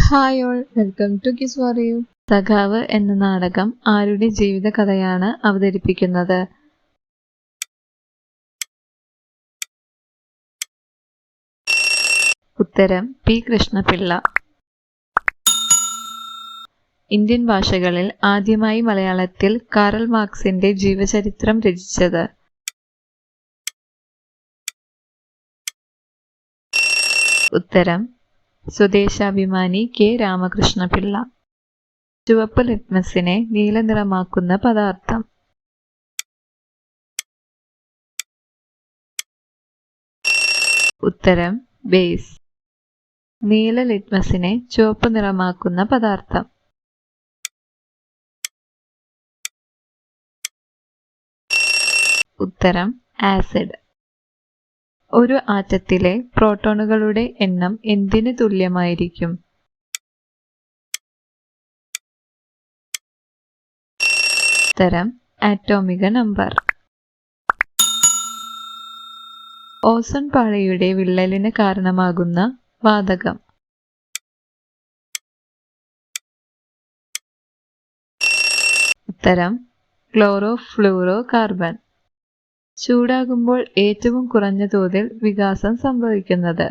Hi all, welcome to kiss for you. Sakhavu എന്ന നാടകം ആരുടെ ജീവിത കഥയാണ് അവതരിപ്പിക്കുന്നത്? ഉത്തരം പി കൃഷ്ണപിള്ള. ഇന്ത്യൻ ഭാഷകളിൽ ആദ്യമായി മലയാളത്തിൽ കാറൽ മാർക്സിന്റെ ജീവചരിത്രം രചിച്ചത്? ഉത്തരം സ്വദേശാഭിമാനി കെ രാമകൃഷ്ണപിള്ള. ചുവപ്പ് ലിറ്റ്മസിനെ നീല നിറമാക്കുന്ന പദാർത്ഥം? ഉത്തരം ബേസ്. നീല ലിറ്റ്മസിനെ ചുവപ്പ് നിറമാക്കുന്ന പദാർത്ഥം? ഉത്തരം ആസിഡ്. ഒരു ആറ്റത്തിലെ പ്രോട്ടോണുകളുടെ എണ്ണം എന്തിന് തുല്യമായിരിക്കും? ഉത്തരം ആറ്റോമിക നമ്പർ. ഓസോൺ പാളിയുടെ വിള്ളലിന് കാരണമാകുന്ന വാതകം? ഉത്തരം ക്ലോറോഫ്ലൂറോ കാർബൺ. ചൂടാകുമ്പോൾ ഏറ്റവും കുറഞ്ഞ തോതിൽ വികാസം സംഭവിക്കുന്നത്?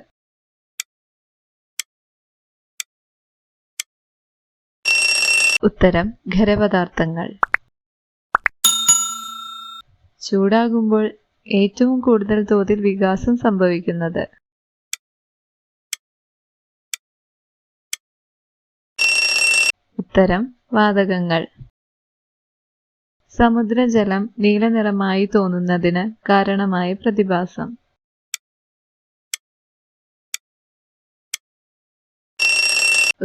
ഉത്തരം ഖരപദാർത്ഥങ്ങൾ. ചൂടാകുമ്പോൾ ഏറ്റവും കൂടുതൽ തോതിൽ വികാസം സംഭവിക്കുന്നത്? ഉത്തരം വാതകങ്ങൾ. സമുദ്രജലം നീലനിറമായി തോന്നുന്നതിന് കാരണമായ പ്രതിഭാസം?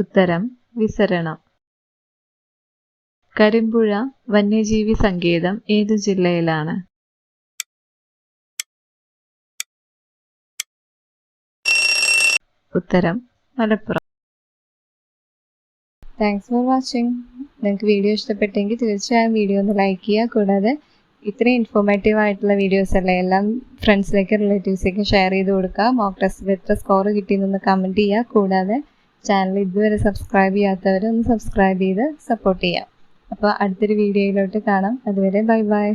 ഉത്തരം വിസരണം. കരിമ്പുഴ വന്യജീവി സങ്കേതം ഏതു ജില്ലയിലാണ്? ഉത്തരം മലപ്പുറം. Thanks for watching. നിങ്ങൾക്ക് വീഡിയോ ഇഷ്ടപ്പെട്ടെങ്കിൽ തീർച്ചയായും വീഡിയോ ഒന്ന് ലൈക്ക് ചെയ്യുക. കൂടാതെ ഇത്രയും ഇൻഫോർമേറ്റീവ് ആയിട്ടുള്ള വീഡിയോസ് അല്ലേ എല്ലാം ഫ്രണ്ട്സിലേക്ക് റിലേറ്റീവ്സിലേക്ക് ഷെയർ ചെയ്ത് കൊടുക്കുക. മോക്ക് ടെസ്റ്റിൽ എത്ര സ്കോർ കിട്ടിയെന്നൊന്ന് കമൻറ്റ് ചെയ്യുക. കൂടാതെ ചാനൽ ഇതുവരെ സബ്സ്ക്രൈബ് ചെയ്യാത്തവർ ഒന്ന് സബ്സ്ക്രൈബ് ചെയ്ത് സപ്പോർട്ട് ചെയ്യുക. അപ്പോൾ അടുത്തൊരു വീഡിയോയിലോട്ട് കാണാം. അതുവരെ ബൈ ബൈ.